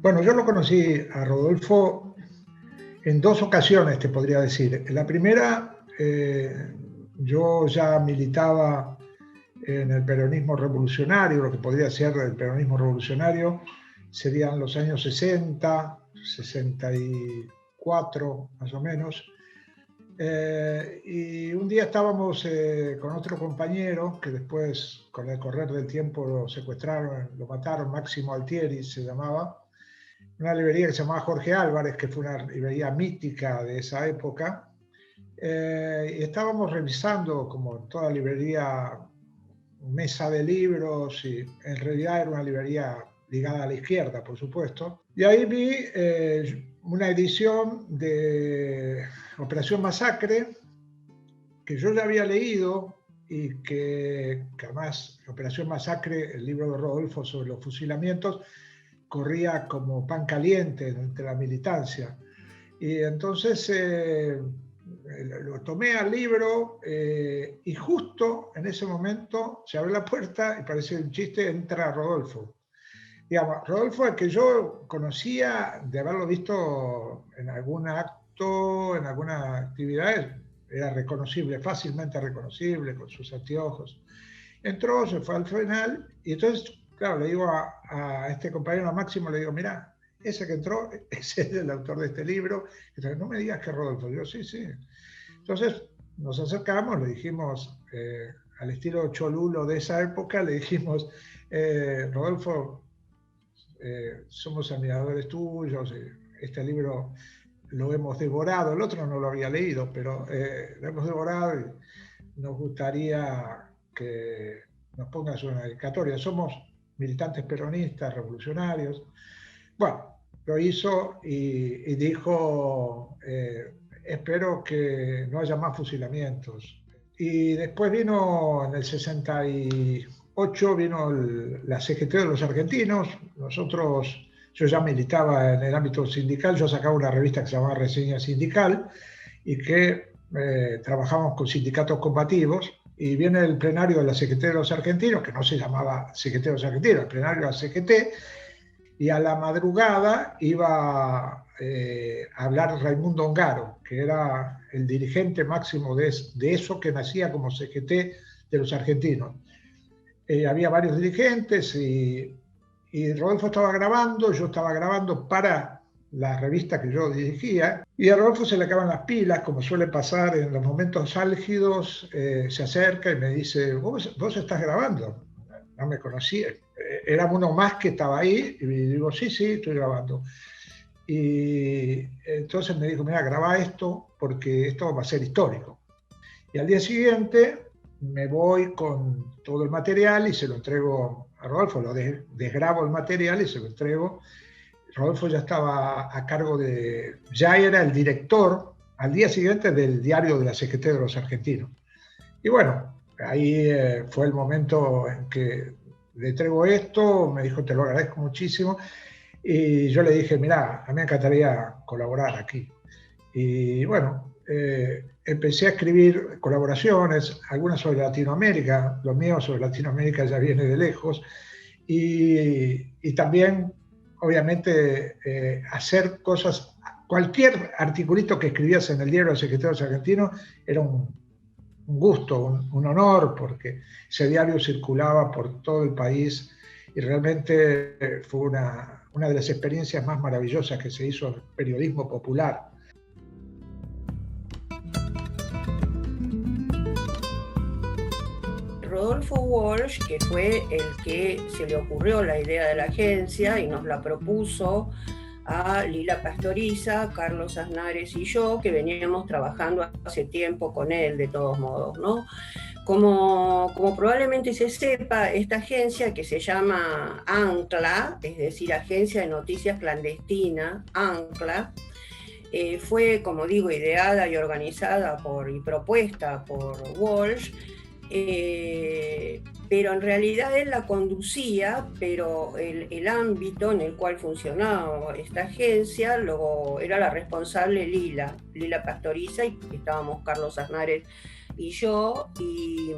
Bueno, yo lo conocí a Rodolfo en dos ocasiones, te podría decir. La primera, yo ya militaba en el peronismo revolucionario, lo que podría ser el peronismo revolucionario, serían los años 60, 64 más o menos. Y un día estábamos con otro compañero que después, con el correr del tiempo, lo secuestraron, lo mataron, Máximo Altieri se llamaba, una librería que se llamaba Jorge Álvarez, que fue una librería mítica de esa época. Y estábamos revisando, como toda librería, mesa de libros, y en realidad era una librería ligada a la izquierda, por supuesto. Y ahí vi una edición de Operación Masacre, que yo ya había leído y que además Operación Masacre, el libro de Rodolfo sobre los fusilamientos, corría como pan caliente entre la militancia. Y entonces lo tomé al libro y justo en ese momento se abre la puerta y parece un chiste, entra Rodolfo. Digamos, Rodolfo, el que yo conocía de haberlo visto en algún acto, en alguna actividad, era reconocible, fácilmente reconocible, con sus anteojos. Entró, se fue al final, y entonces, claro, le digo a este compañero, a Máximo, le digo, mira, ese que entró, ese es el autor de este libro. Entonces, no me digas que Rodolfo. Yo, sí, sí. Entonces, nos acercamos, le dijimos, al estilo cholulo de esa época, le dijimos, Rodolfo, somos admiradores tuyos, este libro lo hemos devorado, el otro no lo había leído, pero lo hemos devorado y nos gustaría que nos pongas una dedicatoria. Somos militantes peronistas, revolucionarios. Bueno, lo hizo y dijo, espero que no haya más fusilamientos. Y después vino en el 68, vino la CGT de los argentinos. Nosotros, yo ya militaba en el ámbito sindical, yo sacaba una revista que se llamaba Reseña Sindical y que trabajamos con sindicatos combativos. Y viene el plenario de la CGT de los argentinos, que no se llamaba CGT de los argentinos, el plenario de la CGT, y a la madrugada iba a hablar Raimundo Ongaro, que era el dirigente máximo de eso que nacía como CGT de los argentinos. Había varios dirigentes y Rodolfo estaba grabando, yo estaba grabando para la revista que yo dirigía, y a Rodolfo se le acaban las pilas, como suele pasar en los momentos álgidos, se acerca y me dice, ¿Vos estás grabando? No me conocía, era uno más que estaba ahí, y digo, sí, estoy grabando. Y entonces me dijo, mira, graba esto porque esto va a ser histórico. Y al día siguiente me voy con todo el material y se lo entrego a Rodolfo, lo desgrabo el material y se lo entrego. Rodolfo ya estaba a cargo ya era el director al día siguiente del diario de la CGT de los argentinos. Y bueno, ahí fue el momento en que le entrego esto, me dijo, te lo agradezco muchísimo. Y yo le dije, mira, a mí me encantaría colaborar aquí. Y bueno, empecé a escribir colaboraciones, algunas sobre Latinoamérica, lo mío sobre Latinoamérica ya viene de lejos, y también, obviamente, hacer cosas, cualquier articulito que escribías en el diario de los secretarios argentinos era un gusto, un honor, porque ese diario circulaba por todo el país y realmente fue una de las experiencias más maravillosas que se hizo el periodismo popular. Rodolfo Walsh, que fue el que se le ocurrió la idea de la agencia y nos la propuso a Lila Pastoriza, Carlos Aznares y yo, que veníamos trabajando hace tiempo con él, de todos modos, ¿no? Como probablemente se sepa, esta agencia, que se llama ANCLA, es decir, Agencia de Noticias Clandestina, ANCLA, fue, como digo, ideada y organizada y propuesta por Walsh, pero en realidad él la conducía, pero el ámbito en el cual funcionaba esta agencia era la responsable Lila Pastoriza, y estábamos Carlos Aznares y yo, y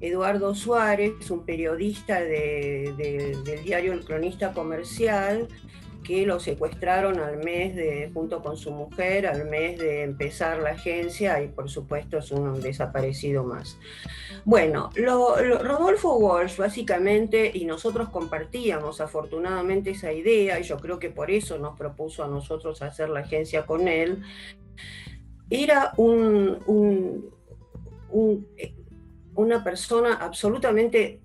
Eduardo Suárez, un periodista del diario El Cronista Comercial, que lo secuestraron junto con su mujer, al mes de empezar la agencia, y por supuesto es un desaparecido más. Bueno, Rodolfo Walsh básicamente, y nosotros compartíamos afortunadamente esa idea, y yo creo que por eso nos propuso a nosotros hacer la agencia con él, era una persona absolutamente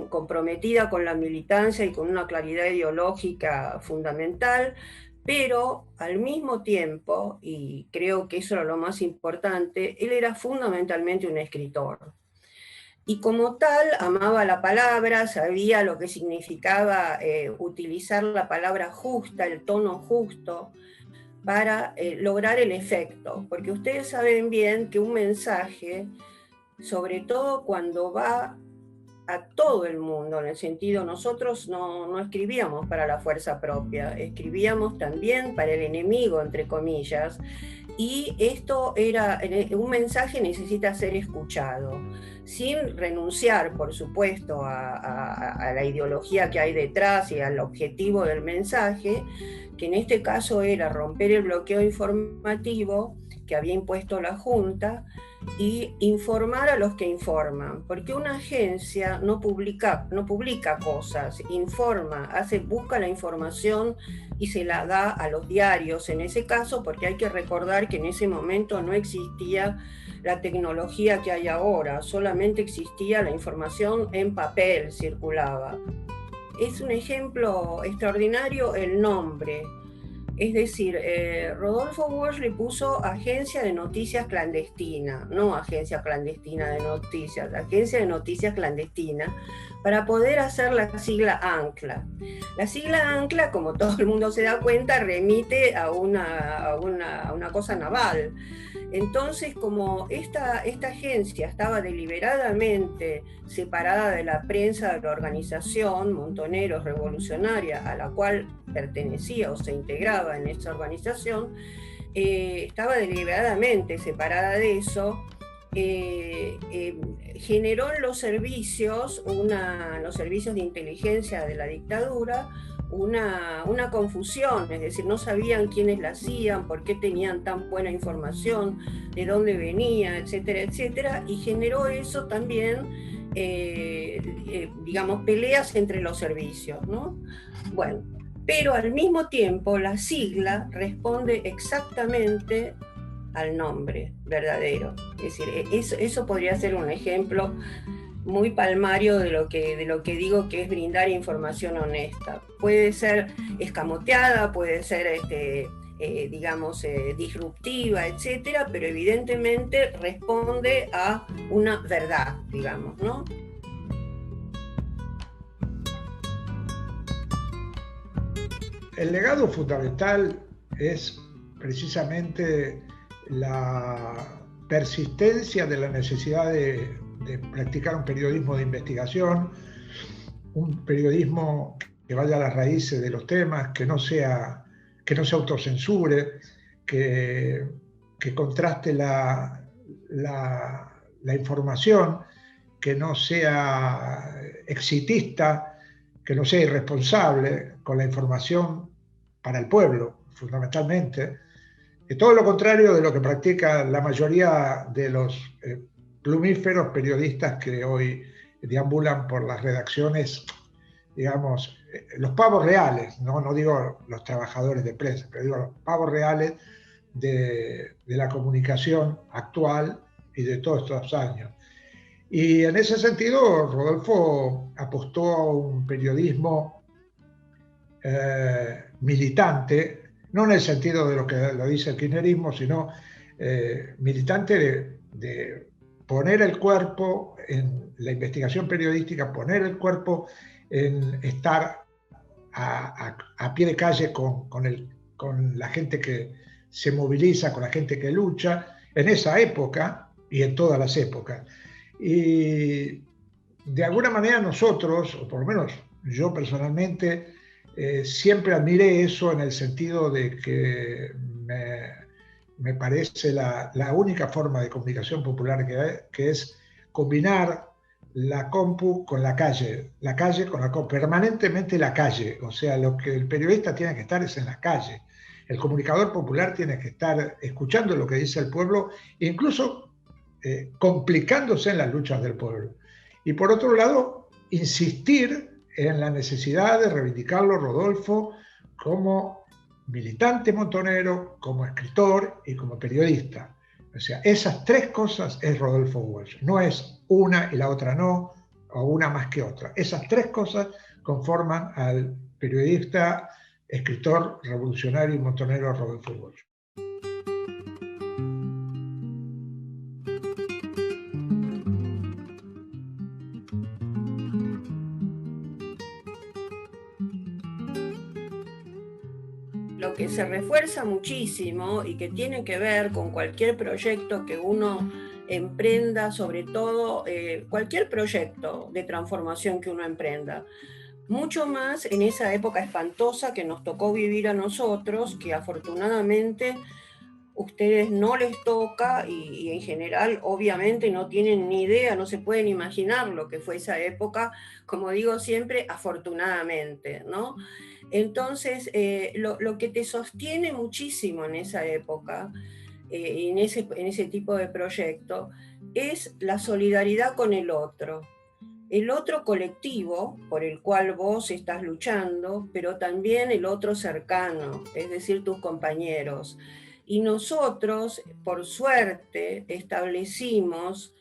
comprometida con la militancia y con una claridad ideológica fundamental, pero al mismo tiempo, y creo que eso era lo más importante, él era fundamentalmente un escritor. Y como tal, amaba la palabra, sabía lo que significaba utilizar la palabra justa, el tono justo, para lograr el efecto. Porque ustedes saben bien que un mensaje, sobre todo cuando va a todo el mundo, en el sentido, nosotros no escribíamos para la fuerza propia, escribíamos también para el enemigo, entre comillas, y esto era, un mensaje necesita ser escuchado, sin renunciar, por supuesto, a la ideología que hay detrás y al objetivo del mensaje, que en este caso era romper el bloqueo informativo que había impuesto la Junta y informar a los que informan, porque una agencia no publica cosas, informa, busca la información y se la da a los diarios, en ese caso, porque hay que recordar que en ese momento no existía la tecnología que hay ahora, solamente existía la información en papel, circulaba. Es un ejemplo extraordinario el nombre. Es decir, Rodolfo Walsh le puso Agencia de Noticias Clandestina, no Agencia Clandestina de Noticias, Agencia de Noticias Clandestina, para poder hacer la sigla ANCLA. La sigla ANCLA, como todo el mundo se da cuenta, remite a una cosa naval. Entonces, como esta agencia estaba deliberadamente separada de la prensa de la organización Montoneros Revolucionaria, a la cual pertenecía o se integraba en esta organización, estaba deliberadamente separada de eso, generó en los servicios de inteligencia de la dictadura una confusión, es decir, no sabían quiénes la hacían, por qué tenían tan buena información, de dónde venía, etcétera, etcétera, y generó eso también, digamos, peleas entre los servicios, ¿no? Bueno, pero al mismo tiempo la sigla responde exactamente al nombre verdadero. Es decir, eso podría ser un ejemplo muy palmario de lo que digo que es brindar información honesta. Puede ser escamoteada, puede ser digamos, disruptiva, etcétera, pero evidentemente responde a una verdad, digamos, ¿no? El legado fundamental es precisamente la persistencia de la necesidad de practicar un periodismo de investigación, un periodismo que vaya a las raíces de los temas, que no se autocensure, que contraste la información, que no sea exitista, que no sea irresponsable con la información para el pueblo, fundamentalmente. Todo lo contrario de lo que practica la mayoría de los plumíferos periodistas que hoy deambulan por las redacciones, digamos, los pavos reales, no digo los trabajadores de prensa, pero digo los pavos reales de la comunicación actual y de todos estos años. Y en ese sentido, Rodolfo apostó a un periodismo militante, no en el sentido de lo que lo dice el kirchnerismo, sino militante de poner el cuerpo en la investigación periodística, poner el cuerpo en estar a pie de calle con la gente que se moviliza, con la gente que lucha, en esa época y en todas las épocas. Y de alguna manera nosotros, o por lo menos yo personalmente, siempre admiré eso en el sentido de que me parece la única forma de comunicación popular que es combinar la compu con la calle con la compu, permanentemente la calle. O sea, lo que el periodista tiene que estar es en la calle. El comunicador popular tiene que estar escuchando lo que dice el pueblo, incluso complicándose en las luchas del pueblo. Y por otro lado, insistir en la necesidad de reivindicarlo, Rodolfo, como militante montonero, como escritor y como periodista. O sea, esas tres cosas es Rodolfo Walsh. No es una y la otra no, o una más que otra. Esas tres cosas conforman al periodista, escritor, revolucionario y montonero Rodolfo Walsh. Lo que se refuerza muchísimo y que tiene que ver con cualquier proyecto que uno emprenda, sobre todo cualquier proyecto de transformación que uno emprenda, mucho más en esa época espantosa que nos tocó vivir a nosotros, que afortunadamente ustedes no les toca y en general obviamente no tienen ni idea, no se pueden imaginar lo que fue esa época, como digo siempre, afortunadamente, ¿no? Entonces, lo que te sostiene muchísimo en esa época, en ese tipo de proyecto, es la solidaridad con el otro colectivo por el cual vos estás luchando, pero también el otro cercano, es decir, tus compañeros. Y nosotros, por suerte, establecimos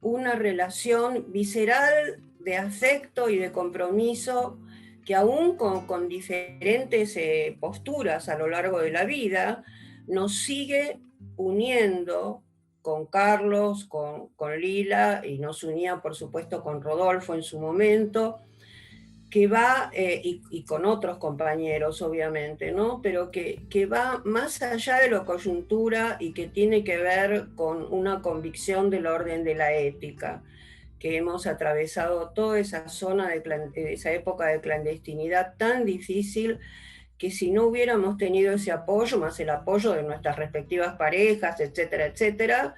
una relación visceral de afecto y de compromiso que aún con diferentes posturas a lo largo de la vida, nos sigue uniendo con Carlos, con Lila, y nos unía por supuesto con Rodolfo en su momento, que va, y con otros compañeros obviamente, ¿no? Pero que va más allá de la coyuntura y que tiene que ver con una convicción del orden de la ética, que hemos atravesado toda esa zona esa época de clandestinidad tan difícil, que si no hubiéramos tenido ese apoyo, más el apoyo de nuestras respectivas parejas, etcétera, etcétera,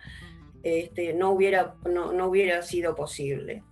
no hubiera sido posible.